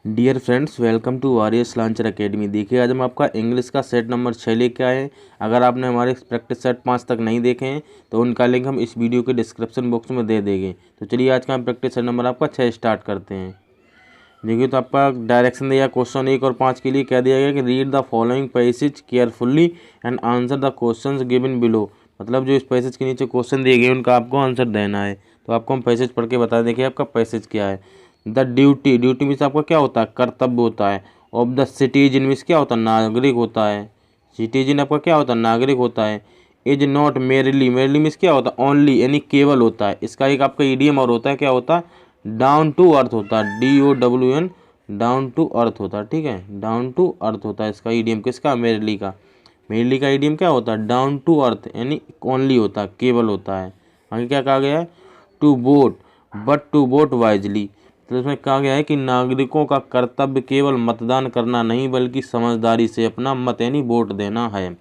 Dear friends, welcome to Arya's launcher academy. देखिए, आज हम आपका इंग्लिश का सेट नंबर 6 लेके आए हैं। अगर आपने हमारे प्रैक्टिस सेट 5 तक नहीं देखे हैं तो उनका लिंक हम इस वीडियो के डिस्क्रिप्शन बॉक्स में दे देंगे। तो चलिए, आज का हम प्रैक्टिस सेट नंबर आपका 6 स्टार्ट करते हैं। देखिए, तो आपका डायरेक्शन दिया क्वेश्चन 1 और 5 के लिए क्या दिया गया कि read the following passage carefully and answer the questions given below. मतलब जो इस पैसेज के नीचे क्वेश्चन दिए गए उनका आपको आंसर देना है। तो आपको हम पैसेज पढ़ के बता दें कि आपका पैसेज क्या है। द ड्यूटी, ड्यूटी मीन्स आपका क्या होता है, कर्तव्य होता है। ऑफ द सिटीजन मीन्स क्या होता है, नागरिक होता है। सिटीजन आपका क्या होता है, नागरिक होता है। Is not merely, merely means क्या होता है, ओनली यानी केवल होता है। इसका एक आपका ईडीएम और होता है, क्या होता है, डाउन टू अर्थ होता है। DOWN, डाउन टू अर्थ होता है। ठीक है, डाउन टू अर्थ होता है इसका ईडीएम। किसका, मेरली का। मेरली का ईडीएम क्या होता है, डाउन टू अर्थ यानी ओनली होता है, केवल होता है। आगे क्या कहा गया है, to vote but to vote wisely. तो इसमें कहा गया है कि नागरिकों का कर्तव्य केवल मतदान करना नहीं बल्कि समझदारी से अपना मत यानी वोट देना है।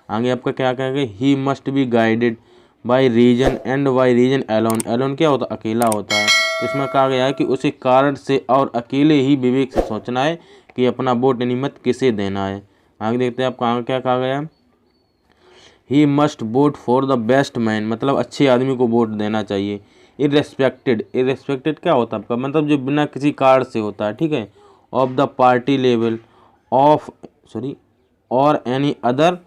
आगे आपका क्या कहा गया, he must be guided by reason and by reason alone. Alone क्या होता है, अकेला होता है। इसमें कहा गया है कि उसे कारण से और अकेले ही विवेक से सोचना है कि अपना वोट यानी मत किसे देना है। आगे देखते हैं आपका आगे क्या कहा गया है, he must vote for the best man, मतलब अच्छे आदमी को वोट देना चाहिए। इरेस्पेक्टेड, इरेस्पेक्टेड क्या होता है आपका, मतलब जो बिना किसी कारण से होता है। ठीक है, of the party level of और एनी अदर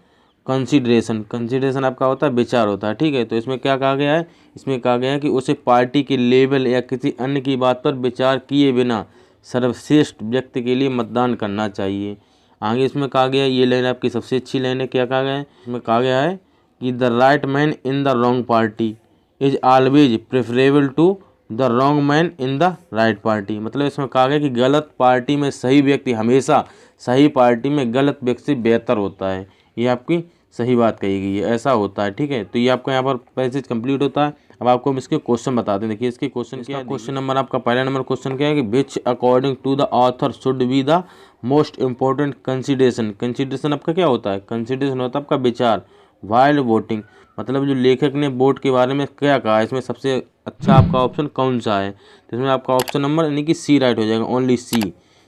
कंसिडरेशन, कंसिडरेशन आपका होता है विचार होता है। ठीक है, तो इसमें क्या कहा गया है, इसमें कहा गया है कि उसे पार्टी के लेवल या किसी अन्य की बात पर विचार किए बिना सर्वश्रेष्ठ व्यक्ति के लिए मतदान करना चाहिए। आगे इसमें कहा गया है, ये लाइन आपकी सबसे अच्छी लाइन है। क्या कहा गया है, इसमें कहा गया है कि the right man in the wrong party is always preferable to the wrong man in the right party. मतलब इसमें कहा गया कि गलत पार्टी में सही व्यक्ति हमेशा सही पार्टी में गलत व्यक्ति से बेहतर होता है। ये आपकी सही बात कही गई है, ऐसा होता है। ठीक है, तो ये आपका यहाँ पर पैसेज कंप्लीट होता है। अब आपको हम इसके क्वेश्चन बताते हैं। देखिए, इसके क्वेश्चन क्या है। क्वेश्चन नंबर आपका पहला नंबर क्वेश्चन क्या है कि which according to the author should be the most important consideration. Consideration आपका क्या होता है, कंसिडरेशन होता है आपका विचार। वाइल वोटिंग, मतलब जो लेखक ने वोट के बारे में क्या कहा, इसमें सबसे अच्छा आपका ऑप्शन कौन सा है। तो इसमें आपका ऑप्शन नंबर यानी कि सी राइट हो जाएगा, ओनली सी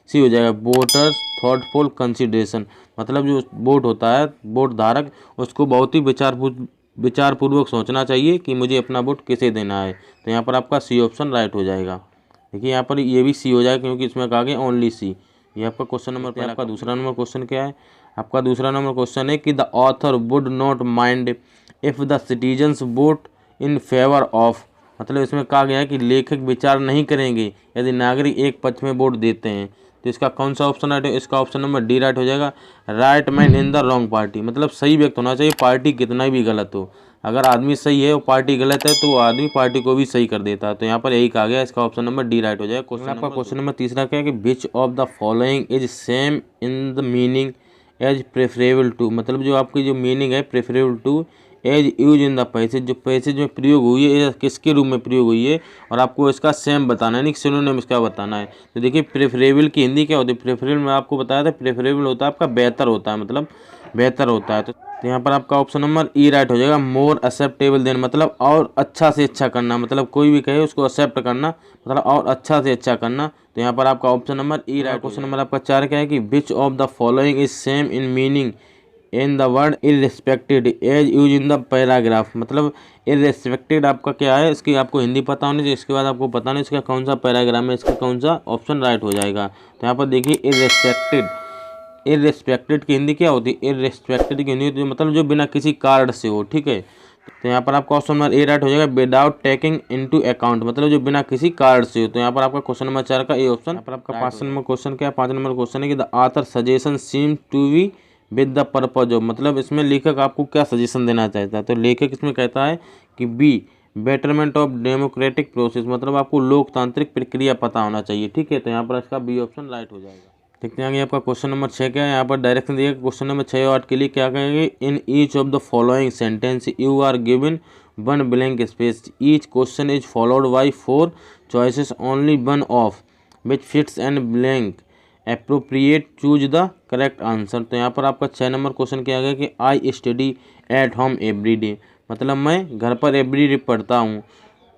हो जाएगा। वोटर्स थॉटफुल कंसिडरेशन, मतलब जो वोट होता है, वोट धारक, उसको बहुत ही विचारपूर्वक सोचना चाहिए कि मुझे अपना वोट किसे देना है। तो यहाँ पर आपका सी ऑप्शन राइट हो जाएगा। देखिए, यहाँ पर ये भी सी हो जाएगा क्योंकि इसमें कहा गया ओनली सी। ये आपका क्वेश्चन नंबर पहला। आपका दूसरा नंबर क्वेश्चन क्या है, आपका दूसरा नंबर क्वेश्चन है कि the author would not mind if the citizens vote in favour of. मतलब इसमें कहा गया है कि लेखक विचार नहीं करेंगे यदि नागरिक एक पक्ष में वोट देते हैं। तो इसका कौन सा ऑप्शन राइट है, इसका ऑप्शन नंबर डी राइट हो जाएगा। Right man in the wrong party, मतलब सही व्यक्ति होना चाहिए, पार्टी कितना भी गलत हो। अगर आदमी सही है और पार्टी गलत है तो वो आदमी पार्टी को भी सही कर देता है। तो यहाँ पर यही कहा गया, इसका ऑप्शन नंबर डी राइट हो जाएगा। क्वेश्चन आपका क्वेश्चन नंबर तीसरा क्या है कि which of the following is same in the meaning as preferable to. मतलब जो आपकी जो मीनिंग है preferable to as use in the passage, जो पैसेज में प्रयोग हुई है किसके रूप में प्रयोग हुई है, और आपको इसका सेम बताना है, नहीं सिनोनिम इसका बताना है। तो देखिए, प्रेफरेबल की हिंदी क्या होती है, प्रेफरेबल में आपको बताया था, प्रेफरेबल होता है आपका बेहतर होता है, मतलब बेहतर होता है। तो यहाँ पर आपका ऑप्शन नंबर ई राइट हो जाएगा। मोर एक्सेप्टेबल देन, मतलब और अच्छा से अच्छा करना, मतलब कोई भी कहे उसको एक्सेप्ट करना, मतलब और अच्छा से अच्छा करना। तो यहाँ पर आपका option number E right. Question number आपका 4 क्या है कि which of the following is same in meaning in the word irrespected as use in the paragraph. मतलब इररिस्पेक्टेड आपका क्या है, इसकी आपको हिंदी पता होनी चाहिए, इसके बाद आपको पता नहीं इसका कौन सा पैराग्राफ है, इसका कौन सा ऑप्शन राइट हो जाएगा। तो यहाँ पर देखिए, इररिस्पेक्टेड, इररिस्पेक्टेड की हिंदी क्या होती है, इररिस्पेक्टेड की हिंदी मतलब जो बिना किसी कारण से हो। ठीक है, तो यहाँ पर आपका ऑप्शन नंबर ए राइट हो जाएगा। विदाउट टेकिंग इनटू अकाउंट, मतलब जो बिना किसी कारण से हो। तो यहाँ पर आपका क्वेश्चन नंबर 4 का ए ऑप्शन। यहाँ पर आपका 5 नंबर क्वेश्चन क्या है, 5 नंबर क्वेश्चन है कि the author suggestion seem to be with the purpose of. मतलब इसमें लेखक आपको क्या सजेशन देना चाहता है। तो लेखक इसमें कहता है कि be betterment of democratic process, मतलब आपको लोकतांत्रिक प्रक्रिया पता होना चाहिए। ठीक है, तो यहाँ पर इसका बी ऑप्शन राइट हो जाएगा। देखते हैं आगे आपका क्वेश्चन नंबर 6 क्या है। यहाँ पर डायरेक्शन दिया क्वेश्चन नंबर 6 और 8 के लिए क्या कहेंगे, in each of the following sentence you are given one blank space, each question is followed by 4 choices, only one of which fits and blank appropriate, choose the correct answer. तो यहाँ पर आपका 6 number question क्या गया कि I study at home every day, मतलब मैं घर पर एवरी डे पढ़ता हूँ।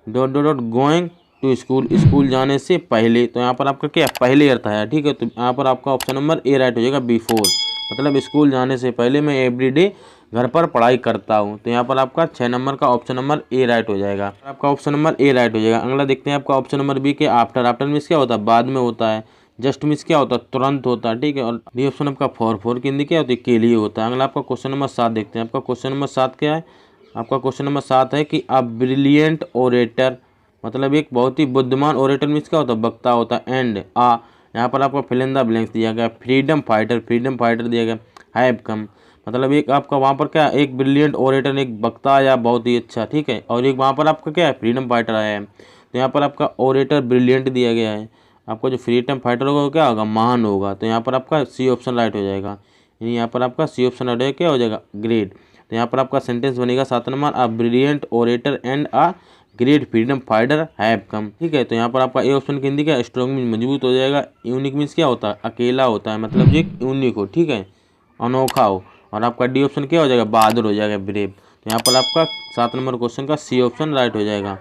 Dot dot dot going to school, school जाने से पहले, तो यहाँ पर आपका क्या पहले अर्थ आया, ठीक है। तो यहाँ पर आपका ऑप्शन नंबर ए राइट हो जाएगा, बिफोर, मतलब स्कूल जाने से पहले मैं एवरीडे घर पर पढ़ाई करता हूँ। तो यहाँ पर आपका 6 नंबर का ऑप्शन नंबर ए राइट हो जाएगा, आपका ऑप्शन नंबर ए राइट हो जाएगा। अगला देखते हैं आपका ऑप्शन नंबर बी के आफ्टर। आफ्टर मीन्स क्या होता है, बाद में होता है। जस्ट मीन्स क्या होता है, तुरंत होता है, ठीक है। और डी ऑप्शन आपका फॉर की हिंदी क्या होती है, के लिए होता है। अगला आपका क्वेश्चन नंबर 7 देखते हैं। आपका क्वेश्चन नंबर 7 क्या है, आपका क्वेश्चन नंबर 7 है कि अ ब्रिलियंट ओरेटर, मतलब एक बहुत ही बुद्धिमान ओरेटर मीन्स क्या होता है, वक्ता होता है। एंड यहाँ पर आपको फिल इन द ब्लैंक्स दिया गया, फ्रीडम फाइटर दिया गया, हैव कम, मतलब एक आपका वहाँ पर क्या, एक ब्रिलियंट ओरेटर, एक वक्ता या बहुत ही अच्छा, ठीक है। और एक वहाँ पर आपका क्या है, फ्रीडम फाइटर आया है। तो यहाँ पर आपका ओरेटर ब्रिलियंट दिया गया है, आपका जो फ्रीडम फाइटर होगा वो क्या होगा, महान होगा। तो यहाँ पर आपका सी ऑप्शन राइट हो जाएगा, यानी यहाँ पर आपका सी ऑप्शन राइट हो जाएगा, क्या हो जाएगा, ग्रेट। तो यहाँ पर आपका सेंटेंस बनेगा 7 number, a brilliant orator and a great freedom fighter have come, ठीक है। तो यहाँ पर आपका ए ऑप्शन की हिंदी क्या, स्ट्रॉन्ग मीन्स मजबूत हो जाएगा। यूनिक मीन्स क्या होता है, अकेला होता है, मतलब ये यूनिक हो, ठीक है, अनोखा हो। और आपका डी ऑप्शन क्या हो जाएगा, बहादुर हो जाएगा, ब्रेव। तो यहाँ पर आपका 7 नंबर क्वेश्चन का सी ऑप्शन राइट हो जाएगा।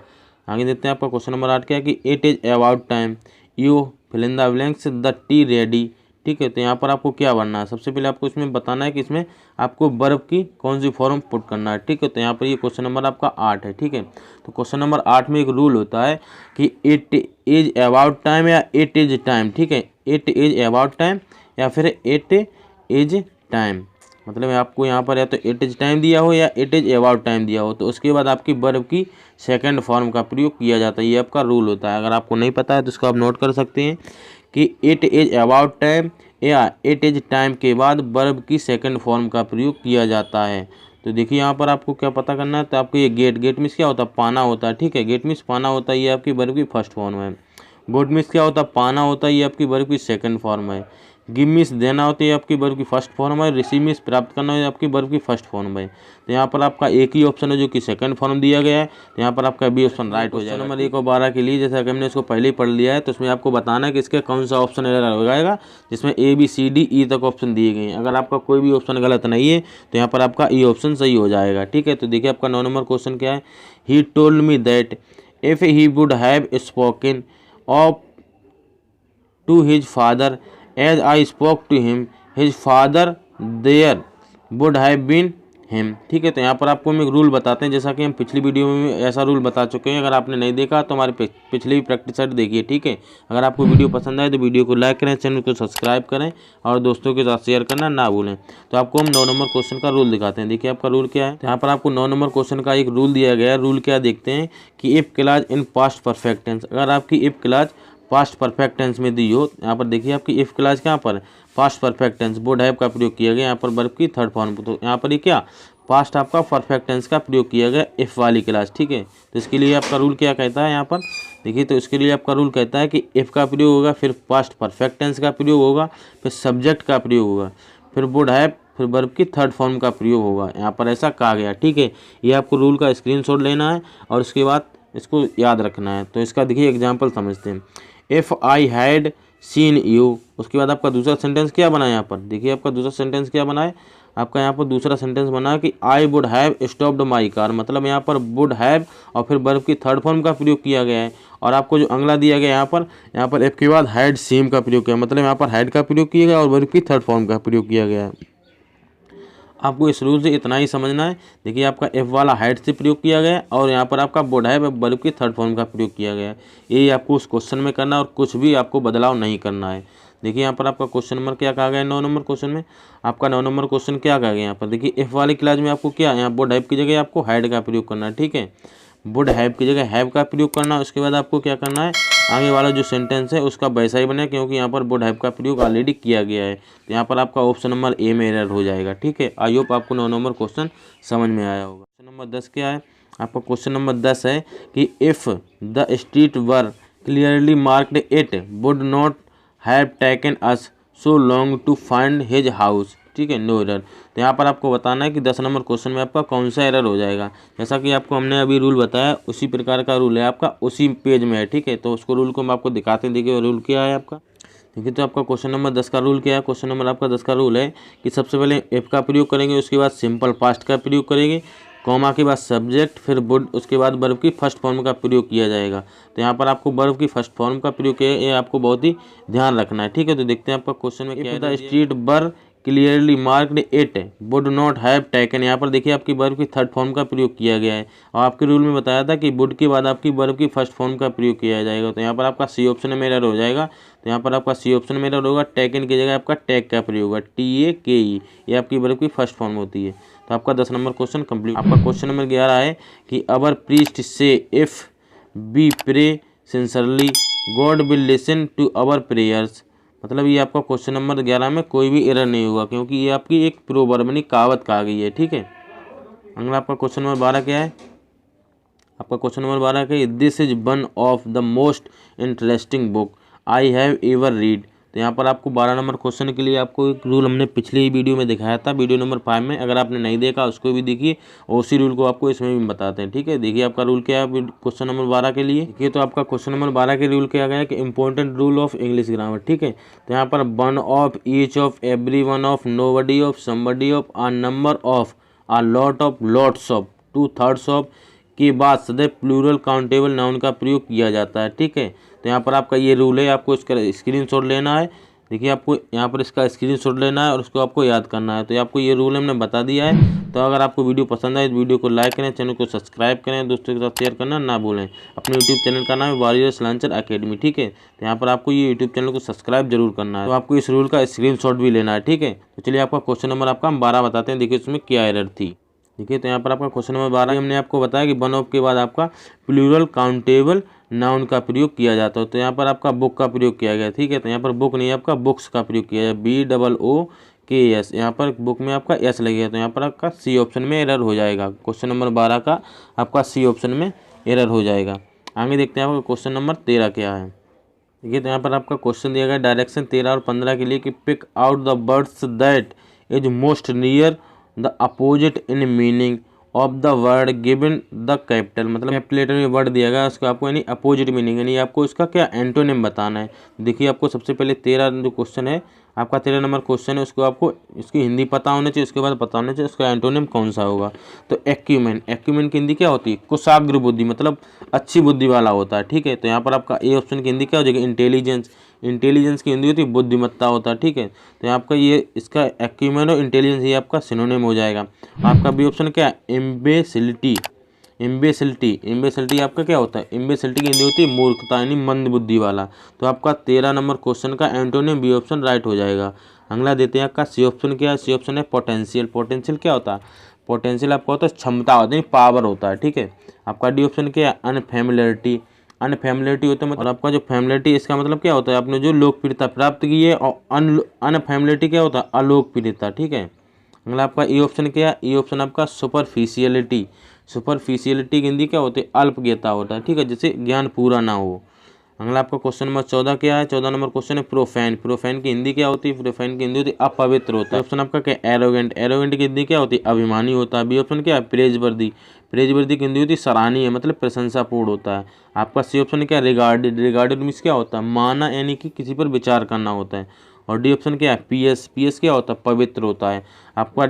आगे देखते हैं आपका क्वेश्चन नंबर 8 क्या है कि it is about time you fill in the blanks the tea ready, ठीक है। तो यहाँ पर आपको क्या बनना है, सबसे पहले आपको इसमें बताना है कि इसमें आपको वर्ब की कौन सी फॉर्म पुट करना है, ठीक है। तो यहाँ पर ये क्वेश्चन नंबर आपका 8 है, ठीक है। तो क्वेश्चन नंबर 8 में एक रूल होता है कि इट इज़ अबाउट टाइम या इट इज़ टाइम, ठीक है। इट इज़ अबाउट टाइम या फिर इट इज़ टाइम, मतलब आपको यहाँ पर या तो इट इज़ टाइम दिया हो या इट इज़ अबाउट टाइम दिया हो, तो उसके बाद आपकी वर्ब की सेकंड फॉर्म का प्रयोग किया जाता है। ये आपका रूल होता है, अगर आपको नहीं पता है तो इसको आप नोट कर सकते हैं कि इट इज़ अबाउट टाइम या इट इज़ टाइम के बाद वर्ब की सेकंड फॉर्म का प्रयोग किया जाता है। तो देखिए यहाँ पर आपको क्या पता करना है, तो आपको ये गेट मीन्स क्या होता है, पाना होता है, ठीक है। गेट मीन्स पाना होता है, ये आपकी वर्ब की फर्स्ट फॉर्म है। गुड मीन्स क्या होता है, पाना होता है, ये आपकी वर्ब की सेकंड फॉर्म है। गिव मीन्स देना होता है, ये आपकी वर्ब की फर्स्ट फॉर्म है। रिसीव मीन्स प्राप्त करना है, आपकी वर्ब की फर्स्ट फॉर्म है। तो यहाँ पर आपका एक ही ऑप्शन है जो कि सेकंड फॉर्म दिया गया है, तो यहाँ पर आपका बी ऑप्शन राइट हो जाएगा। नंबर 1 और 12 के लिए जैसा कि हमने इसको पहले ही पढ़ लिया है, तो उसमें आपको बताना है कि इसका कौन सा ऑप्शन एरर हो जाएगा जिसमें A B C D E तक ऑप्शन दिए गए हैं। अगर आपका कोई भी ऑप्शन गलत नहीं है तो यहाँ पर आपका ई ऑप्शन सही हो जाएगा, ठीक है। तो देखिए आपका 9 नंबर क्वेश्चन क्या है, he told me that if he would have spoken of to his father as I spoke to him, his father there would have been him, ठीक है। तो यहाँ पर आपको हम एक रूल बताते हैं, जैसा कि हम पिछली वीडियो में ऐसा रूल बता चुके हैं। अगर आपने नहीं देखा तो हमारे पिछली प्रैक्टिस सेट देखिए, ठीक है। अगर आपको वीडियो पसंद आए तो वीडियो को लाइक करें, चैनल को सब्सक्राइब करें और दोस्तों के साथ शेयर करना ना भूलें। तो आपको हम 9 नंबर क्वेश्चन का रूल दिखाते हैं। देखिए आपका रूल क्या है, यहाँ पर आपको 9 नंबर क्वेश्चन का एक रूल दिया गया है। रूल क्या देखते हैं कि if clause in past perfect tense, अगर आपकी if clause past perfect tense में दी हो, यहाँ पर देखिए आपकी इफ क्लॉज कहाँ पर past perfect tense would have का प्रयोग किया गया, यहाँ पर वर्ब की थर्ड फॉर्म। तो यहाँ पर ये क्या पास्ट आपका परफेक्ट टेंस का प्रयोग किया गया इफ वाली क्लॉज, ठीक है। तो इसके लिए आपका रूल क्या कहता है, यहाँ पर देखिए, तो इसके लिए आपका रूल कहता है कि इफ का प्रयोग होगा, फिर पास्ट परफेक्ट टेंस का प्रयोग होगा, फिर सब्जेक्ट का प्रयोग होगा, फिर वुड हैव, फिर वर्ब की थर्ड फॉर्म का प्रयोग होगा। यहाँ पर ऐसा कहा गया, ठीक है। ये आपको रूल का स्क्रीनशॉट लेना है और उसके बाद इसको याद रखना है। तो इसका देखिए एग्जाम्पल समझते हैं। If I had seen you, उसके बाद आपका दूसरा सेंटेंस क्या बना है, यहाँ पर देखिए आपका दूसरा सेंटेंस क्या बना है, आपका यहाँ पर दूसरा सेंटेंस बना है कि I would have stopped my car, मतलब यहाँ पर वुड हैव और फिर वर्ब की थर्ड फॉर्म का प्रयोग किया गया है। और आपको जो अगला दिया गया यहाँ पर इफ के बाद हैड सीम का प्रयोग किया, मतलब यहाँ पर हैड का प्रयोग किया गया और वर्ब की थर्ड फॉर्म का प्रयोग किया गया है। आपको इस रूल से इतना ही समझना है। देखिए आपका एफ वाला हाइट से प्रयोग किया गया है और यहाँ पर आपका वुड हैव वर्ब की थर्ड फॉर्म का प्रयोग किया गया है। ये आपको उस क्वेश्चन में करना है और कुछ भी आपको बदलाव नहीं करना है। देखिए यहाँ पर आपका क्वेश्चन नंबर क्या कहा गया है, 9 नंबर क्वेश्चन में आपका 9 नंबर क्वेश्चन क्या कहा गया यहाँ पर देखिए एफ वाली क्लास में आपको क्या यहाँ वुड हैव की जगह आपको हैड का प्रयोग करना है, ठीक है। वुड हैव की जगह हैव का प्रयोग करना है। उसके बाद आपको क्या करना है, आगे वाला जो सेंटेंस है उसका वैसा ही बने, क्योंकि यहाँ पर वुड हैव का प्रयोग ऑलरेडी किया गया है। तो यहाँ पर आपका ऑप्शन नंबर ए में एरर हो जाएगा, ठीक है। आई होप आपको 9 नंबर क्वेश्चन समझ में आया होगा। क्वेश्चन नंबर 10 क्या है, आपका क्वेश्चन नंबर 10 है कि if the street were clearly marked it would not have taken us so long to find his house, ठीक है, नो एरर। तो यहाँ पर आपको बताना है कि 10 नंबर क्वेश्चन में आपका कौन सा एरर हो जाएगा। जैसा कि आपको हमने अभी रूल बताया उसी प्रकार का रूल है आपका, उसी पेज में है, ठीक है। तो उसको रूल को हम आपको दिखाते हैं। देखिए रूल क्या है आपका, देखिए तो आपका क्वेश्चन नंबर 10 का रूल क्या है। क्वेश्चन नंबर आपका 10 का रूल है कि सबसे पहले एफ का प्रयोग करेंगे, उसके बाद सिंपल पास्ट का प्रयोग करेंगे, कॉमा के बाद सब्जेक्ट, फिर वुड, उसके बाद वर्ब की फर्स्ट फॉर्म का प्रयोग किया जाएगा। तो यहाँ पर आपको वर्ब की फर्स्ट फॉर्म का प्रयोग किया, ये आपको बहुत ही ध्यान रखना है, ठीक है। तो देखते हैं आपका क्वेश्चन में क्या है। The street were clearly marked it would not have taken. यहाँ पर देखिए आपकी वर्ब की थर्ड फॉर्म का प्रयोग किया गया है, और आपके रूल में बताया था कि वुड के बाद आपकी वर्ब की फर्स्ट फॉर्म का प्रयोग किया जाएगा। तो यहाँ पर आपका सी ऑप्शन में एरर हो जाएगा। तो यहाँ पर आपका सी ऑप्शन में एरर होगा, टेकन की जगह आपका टेक का प्रयोग होगा, TAKE, ये आपकी वर्ब की फर्स्ट फॉर्म होती है। तो आपका 10 नंबर क्वेश्चन कंप्लीट। आपका क्वेश्चन नंबर 11 है कि our priest says if we pray sincerely God will listen to our prayers. मतलब ये आपका क्वेश्चन नंबर 11 में कोई भी एरर नहीं होगा, क्योंकि ये आपकी एक प्रोवर्ब यानी कहावत कहा गई है, ठीक है। अगला आपका क्वेश्चन नंबर 12 क्या है। आपका क्वेश्चन नंबर 12 क्या है, this is one of the most interesting book I have ever read. तो यहाँ पर आपको 12 नंबर क्वेश्चन के लिए आपको एक रूल हमने पिछली वीडियो में दिखाया था, वीडियो नंबर 5 में। अगर आपने नहीं देखा उसको भी देखिए, और उसी रूल को आपको इसमें भी बताते हैं, ठीक है। देखिए आपका रूल क्या है क्वेश्चन नंबर 12 के लिए। देखिए तो आपका क्वेश्चन नंबर 12 के रूल क्या गया है कि important rule of English grammar, ठीक है। तो यहाँ पर one of, each of, every one of, nobody of, somebody of, a number of, a lot of, lots of, 2/3 of के बाद सदैव प्लूरल काउंटेबल नाउन का प्रयोग किया जाता है, ठीक है। तो यहाँ पर आपका ये रूल है, आपको इसका स्क्रीनशॉट लेना है। देखिए आपको यहाँ पर इसका स्क्रीनशॉट लेना है और उसको आपको याद करना है। तो आपको ये रूल हमने बता दिया है। तो अगर आपको वीडियो पसंद आए तो वीडियो को लाइक करें, चैनल को सब्सक्राइब करें, दोस्तों के साथ शेयर करना ना भूलें। अपने यूट्यूब चैनल का नाम है वॉरियर्स लॉन्चर अकेडमी, ठीक है। तो यहाँ पर आपको ये यूट्यूब चैनल को सब्सक्राइब जरूर करना है। तो आपको इस रूल का स्क्रीनशॉट भी लेना है, ठीक है। तो चलिए आपका क्वेश्चन नंबर आपका हम 12 बताते हैं। देखिए उसमें क्या एरर थी। देखिए तो यहाँ पर आपका क्वेश्चन नंबर 12 हमने आपको बताया कि वन ऑफ के बाद आपका प्लूरल काउंटेबल नाउन का प्रयोग किया जाता है। तो यहाँ पर आपका बुक का प्रयोग किया गया, ठीक है। तो यहाँ पर बुक नहीं, आपका बुक्स का प्रयोग किया है, BOOKS। यहाँ पर बुक में आपका S लगेगा। तो यहाँ पर आपका सी ऑप्शन में एरर हो जाएगा। क्वेश्चन नंबर 12 का आपका सी ऑप्शन में एरर हो जाएगा। आगे देखते हैं आपका क्वेश्चन नंबर 13 क्या है। देखिए तो यहाँ पर आपका क्वेश्चन दिया गया डायरेक्शन 13 और 15 के लिए कि pick out the words that is most near the opposite in meaning of the word given the capital. मतलब कैपिटल लेटर में वर्ड दिया गया, उसको आपको यानी अपोजिट मीनिंग यानी आपको इसका क्या एंटोनिम बताना है। देखिए आपको सबसे पहले 13 जो क्वेश्चन है, आपका 13 नंबर क्वेश्चन है, उसको आपको इसकी हिंदी पता होनी चाहिए, उसके बाद पता होना चाहिए उसका एंटोनिम कौन सा होगा। तो एक्यूमेन, एक्यूमेन की हिंदी क्या होती है, कुशाग्र बुद्धि, मतलब अच्छी बुद्धि वाला होता है, ठीक है। तो यहाँ पर आपका ए ऑप्शन की हिंदी क्या हो जाएगी, इंटेलिजेंस। इंटेलिजेंस की हिंदी होती है बुद्धिमत्ता होता है, ठीक है। तो आपका ये इसका एक्यूमेन और इंटेलिजेंस ये आपका सिनोनिम हो जाएगा। आपका बी ऑप्शन क्या है, इम्बेसिलिटी। इम्बेसिलिटी, इम्बेसिलिटी आपका क्या होता है, इम्बेसिलिटी की हिंदी होती है मूर्खता यानी मंद बुद्धि वाला। तो आपका 13 नंबर क्वेश्चन का एंटोनिम बी ऑप्शन राइट हो जाएगा। अगला देते हैं आपका सी ऑप्शन क्या है। सी ऑप्शन है पोटेंशियल। पोटेंशियल क्या होता है, पोटेंशियल आपका होता है क्षमता होती है, पावर होता है, ठीक है। आपका डी ऑप्शन क्या है, अनफेमिलियरिटी। अनफेमिलियरिटी होता है मतलब, और आपका जो फैमिलियरिटी इसका मतलब क्या होता है, आपने जो लोकप्रियता प्राप्त की है, और अनफेमिलियरिटी क्या होता है, अलोकप्रियता, ठीक है। अगला आपका ई ऑप्शन क्या है, ई ऑप्शन आपका सुपरफिशियलिटी। सुपरफिशियलिटी की हिंदी क्या होती है, अल्पज्ञता होता है, ठीक है, जिससे ज्ञान पूरा ना हो। अगला आपका क्वेश्चन नंबर 14 क्या है। 14 नंबर क्वेश्चन है प्रोफैन। प्रोफैन की हिंदी क्या होती है, प्रोफैन की हिंदी होती है अपवित्र होता है। ऑप्शन आपका क्या है, एरोगेंट। एरोगेंट की हिंदी क्या होती है, अभिमानी होता है। बी ऑप्शन क्या है, प्रेजवर्दी। प्रेजवर्दी की हिंदी होती है सराहनीय, मतलब प्रशंसापूर्ण होता है। आपका सी ऑप्शन क्या है, रिगार्डेड। रिगार्डेड मीन्स क्या होता है, माना यानी कि किसी पर विचार करना होता है। और डी ऑप्शन क्या है, पीएस। पीएस क्या होता है, पवित्र होता है। आपका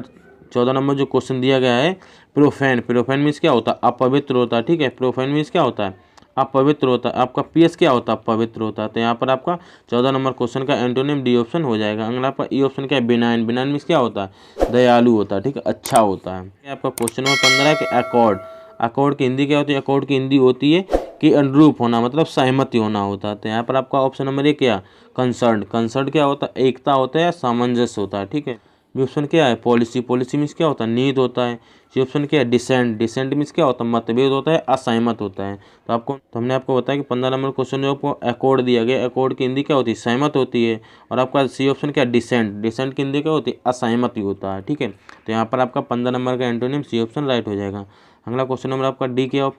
14 नंबर जो क्वेश्चन दिया गया है प्रोफैन। प्रोफैन मीन्स क्या होता है, अपवित्र होता है, ठीक है। प्रोफैन मीन्स क्या होता है, अपवित्र होता है। आपका पीएस क्या होता है, पवित्र होता है। तो यहाँ पर आपका 14 नंबर क्वेश्चन का एंटोनिम डी ऑप्शन हो जाएगा। अगला आपका ई ऑप्शन क्या है, बिनाइन। बिनाइन मीन्स क्या होता है, दयालु होता है, ठीक है, अच्छा होता है। आपका क्वेश्चन नंबर 15 है कि अकॉर्ड। अकॉर्ड की हिंदी क्या होती है, अकॉर्ड की हिंदी होती है कि अनुरूप होना, मतलब सहमति होना होता है। तो यहाँ पर आपका ऑप्शन नंबर 1 क्या, कंसर्न। कंसर्न क्या होता है, एकता होता है या सामंजस्य होता है, ठीक है। बी ऑप्शन क्या है, पॉलिसी। पॉलिसी मीन्स क्या होता है, नीति होता है। सी ऑप्शन क्या है, डिसेंट। डिसेंट मीन्स क्या होता है, मतभेद होता है, असहमत होता है। तो हमने आपको बताया कि 15 नंबर क्वेश्चन जो आपको अकॉर्ड दिया गया, अकॉर्ड की हिंदी क्या होती है, सहमत होती है। और आपका सी ऑप्शन क्या है, डिसेंट। डिसेंट की हिंदी क्या होती है, असहमति होता है, ठीक है। तो यहाँ पर आपका 15 नंबर का एंटोनिम सी ऑप्शन राइट हो जाएगा। अगला क्वेश्चन नंबर आपका डी क्या,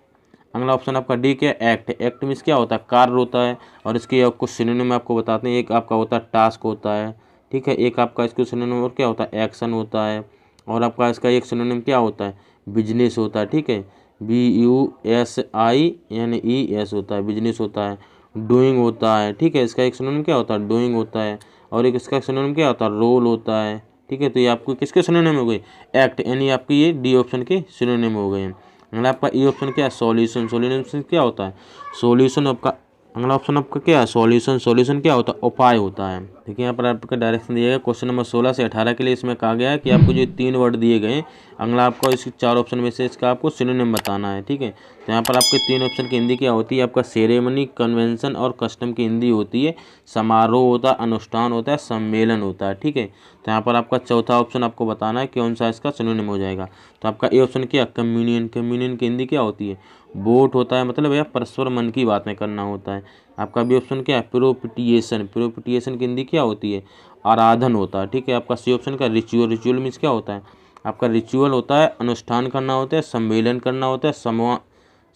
अगला ऑप्शन आपका डी क्या, एक्ट। एक्ट मीन्स क्या होता है, कार्य होता है। और इसके कुछ सिनोनिम आपको बताते हैं। एक आपका होता है टास्क होता है, ठीक है। एक आपका इसको सिनोनिम और क्या होता है, एक्शन होता है। और आपका इसका एक सिनोनिम क्या होता है, बिजनेस होता है, ठीक है। BUSI यानी ES होता है, बिजनेस होता है। डूइंग होता है, ठीक है। इसका एक सिनोनिम क्या होता है, डूइंग होता है। और एक इसका सिनोनिम क्या होता है, रोल होता है, ठीक है। तो ये आपको किसके सिनोनिम हो गए, एक्ट, यानी आपके ये डी ऑप्शन के सिनोनिम हो गए हैं। अगला आपका ई ऑप्शन क्या है, सॉल्यूशन। सॉल्यूशन क्या होता है, सॉल्यूशन आपका, अगला ऑप्शन आपका क्या है, सॉल्यूशन। सॉल्यूशन क्या होता है, उपाय होता है। देखिए यहाँ पर आपका डायरेक्शन दिया गया क्वेश्चन नंबर 16 से 18 के लिए। इसमें कहा गया है कि आपको जो 3 वर्ड दिए गए हैं, अगला आपको इस 4 ऑप्शन में से इसका आपको सिनोनिम बताना है, ठीक है। तो यहाँ पर आपके 3 ऑप्शन की हिंदी क्या होती है, आपका सेरेमनी, कन्वेंशन और कस्टम की हिंदी होती है समारोह होता है, अनुष्ठान होता है, सम्मेलन होता है, ठीक है। तो यहाँ पर आपका चौथा ऑप्शन आपको बताना है कौन सा इसका सिनोनिम हो जाएगा। तो आपका ए ऑप्शन क्या, कम्युनियन। कम्युनियन की हिंदी क्या होती है, वोट होता है, मतलब भैया परस्पर मन की बातें करना होता है। आपका बी ऑप्शन क्या है, प्रोपिटिएशन। प्रोपिटिएशन की हिंदी क्या होती है, आराधन होता है, ठीक है। आपका सी ऑप्शन का रिचुअल। रिचुअल मीन्स क्या होता है, आपका रिचुअल होता है, अनुष्ठान करना होता है, सम्मेलन करना होता है,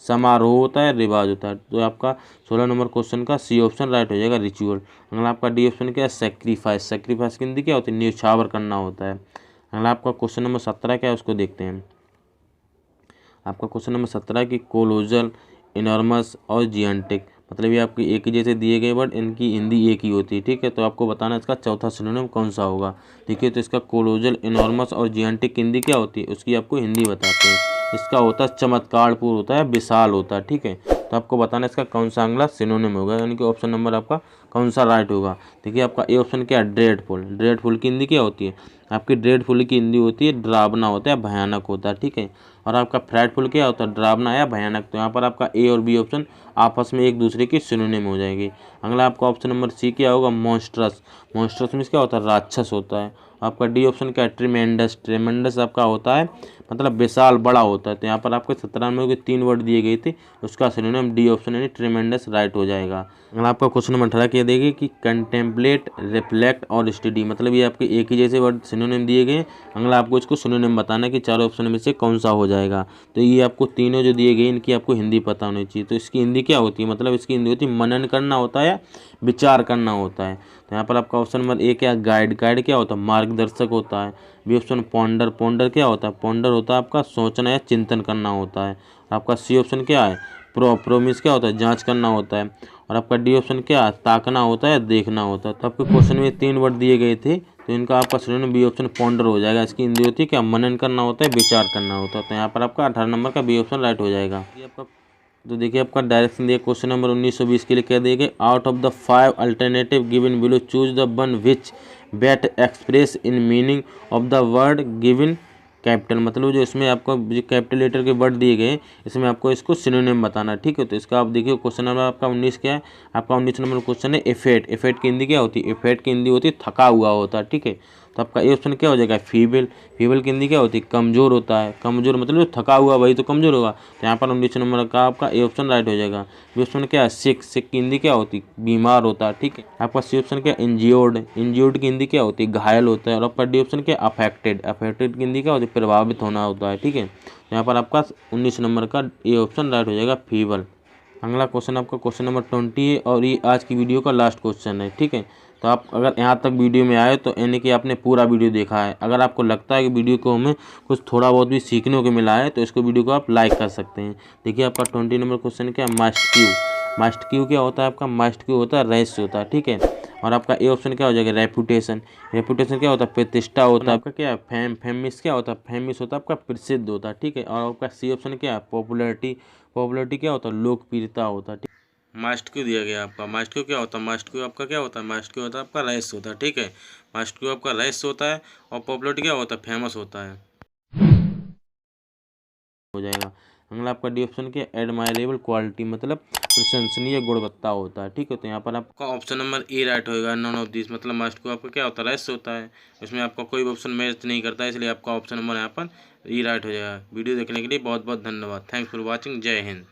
समारोह होता है, रिवाज होता है। तो आपका 16 नंबर क्वेश्चन का सी ऑप्शन राइट हो जाएगा, रिचुअल। अगला आपका डी ऑप्शन क्या है, सेक्रीफाइस। सेक्रीफाइस की हिंदी क्या होती है, न्यौछावर करना होता है। अगला आपका क्वेश्चन नंबर 17 क्या है, उसको देखते हैं। आपका क्वेश्चन नंबर 17 की कोलोजल, इनॉर्मस और जियांटिक, मतलब ये आपके एक ही जैसे दिए गए वर्ड, इनकी हिंदी एक ही होती है, ठीक है। तो आपको बताना इसका चौथा सिनोनिम कौन सा होगा। देखिए तो इसका कोलोजल, इनॉर्मस और जियांटिक की हिंदी क्या होती है, उसकी आपको हिंदी बताते हैं। इसका होता है चमत्कारपूर्ण होता है, विशाल होता है, ठीक है। तो आपको बताना इसका कौन सा अगला सिनोनिम होगा, यानी कि ऑप्शन नंबर आपका कौन सा राइट होगा। देखिए आपका ए ऑप्शन क्या है, ड्रेडफुल। ड्रेडफुल की हिंदी क्या होती है, आपकी ड्रेडफुल की हिंदी होती है डरावना होता है, भयानक होता है, ठीक है। और आपका फ्रैटफुल क्या होता है, डरावना या भयानक। तो यहाँ पर आपका ए और बी ऑप्शन आपस में एक दूसरे की सिनोनिम हो जाएगी। अगला आपका ऑप्शन नंबर सी क्या होगा, मॉन्स्ट्रस। मॉन्स्ट्रस मीन्स क्या होता है, राक्षस होता है। आपका डी ऑप्शन क्या है, ट्रिमेंडस। ट्रिमेंडस आपका होता है मतलब विशाल, बड़ा होता है। तो यहाँ पर आपके 17 में 3 वर्ड दिए गए थे, उसका सिनोनिम डी ऑप्शन यानी ट्रिमेंडस राइट हो जाएगा। अगर आपका क्वेश्चन नंबर 18 कह देगी कि कंटेम्पलेट, रिफ्लेक्ट और स्टडी, मतलब ये आपके एक ही जैसे वर्ड सिनोनिम दिए गए। अगला आपको इसको सिनोनिम बताना है कि चारों ऑप्शन में से कौन सा हो जाएगा। तो ये आपको तीनों जो दिए गए इनकी आपको हिंदी पता होनी चाहिए। तो इसकी हिंदी क्या होती है, मतलब इसकी हिंदी होती है मनन करना होता है, विचार करना होता है। तो यहाँ पर आपका ऑप्शन नंबर ए क्या, गाइड। गाइड क्या होता है, मार्गदर्शक होता है। B option ponder. पॉन्डर क्या होता है, पॉन्डर होता है आपका सोचना या चिंतन करना होता है। आपका सी ऑप्शन क्या है, प्रोमिस क्या होता है, जांच करना होता है। और आपका डी ऑप्शन क्या है, ताकना होता है, देखना होता है। तो आपके क्वेश्चन में 3 वर्ड दिए गए थे, तो इनका आपका सिनोनिम बी ऑप्शन पॉन्डर हो जाएगा। इसकी हिंदी होती है क्या, मनन करना होता है, विचार करना होता है। तो यहाँ पर आपका 18 नंबर का बी ऑप्शन राइट हो जाएगा। ये आपका तो देखिए आपका डायरेक्शन दिया क्वेश्चन नंबर 1920 के लिए क्या दिए गए, out of the 5 alternative given below choose the one which best express in meaning of the word given capital, मतलब जो इसमें आपको जो कैपिटल लेटर के वर्ड दिए गए इसमें आपको इसको सिनोनिम बताना, ठीक है। तो इसका आप देखिए क्वेश्चन नंबर आपका 19 क्या है, आपका 19 नंबर क्वेश्चन है इफेक्ट। इफेक्ट की हिंदी क्या होती है, इफेक्ट की हिंदी होती है थका हुआ होता है, ठीक है। तो आपका ये ऑप्शन क्या हो जाएगा, फीबल। फीबल की हिंदी क्या होती है, कमजोर होता है। कमजोर मतलब जो थका हुआ वही तो कमजोर होगा। तो यहाँ पर 19 नंबर का आपका ए ऑप्शन राइट हो जाएगा। बी ऑप्शन क्या है, सिक। सिक की हिंदी क्या होती है, बीमार होता है, ठीक है। आपका सी ऑप्शन क्या है, इंज्योर्ड। इंज्योर्ड की हिंदी क्या होती है, घायल होता है। और आपका डी ऑप्शन क्या है, अफेक्टेड। अफेक्टेड की हिंदी क्या होती है, प्रभावित होना होता है, ठीक है। तो यहाँ पर आपका 19 नंबर का ए ऑप्शन राइट हो जाएगा, फीबल। अगला क्वेश्चन आपका क्वेश्चन नंबर 20 है और ये आज की वीडियो का लास्ट क्वेश्चन है, ठीक है। तो आप अगर यहाँ तक वीडियो में आए तो यानी कि आपने पूरा वीडियो देखा है। अगर आपको लगता है कि वीडियो को हमें कुछ थोड़ा बहुत भी सीखने को मिला है तो इसको वीडियो को आप लाइक कर सकते हैं। देखिए आपका 20 नंबर क्वेश्चन क्या है, मस्ट क्यू। मस्ट क्यू क्या होता है, आपका मस्ट क्यू होता है रहस्य होता है, ठीक है। और आपका ए ऑप्शन क्या हो जाएगा, रेपुटेशन। रेपुटेशन क्या होता है, प्रतिष्ठा होता है। आपका क्या है, फेमिस क्या होता है, फेमिस होता है आपका प्रसिद्ध होता है, ठीक है। और आपका सी ऑप्शन क्या है, पॉपुलैरिटी। पॉपुलैरिटी क्या होता है, लोकप्रियता होता है, ठीक। मास्ट क्यू दिया गया आपका। मास्ट क्यू क्या होता है, मास्ट क्यू आपका क्या होता है, मास्ट क्यू होता है आपका रहस्य होता है, ठीक है। मास्ट क्यू आपका रहस्य होता है और पॉपुलैरिटी क्या होता है, फेमस होता है, हो जाएगा। अगला आपका डी ऑप्शन क्या, एडमायरेबल क्वालिटी, मतलब प्रशंसनीय गुणवत्ता होता है, ठीक है। तो यहाँ पर आपका ऑप्शन नंबर ए राइट होएगा, नॉन ऑफ दिस, मतलब मास्ट को आपका क्या होता है, रहस्य होता है। इसमें आपका कोई भी ऑप्शन मैच नहीं करता है, इसलिए आपका ऑप्शन नंबर यहाँ पर ई राइट हो जाएगा। वीडियो देखने के लिए बहुत बहुत धन्यवाद। Thanks for watching. जय हिंद।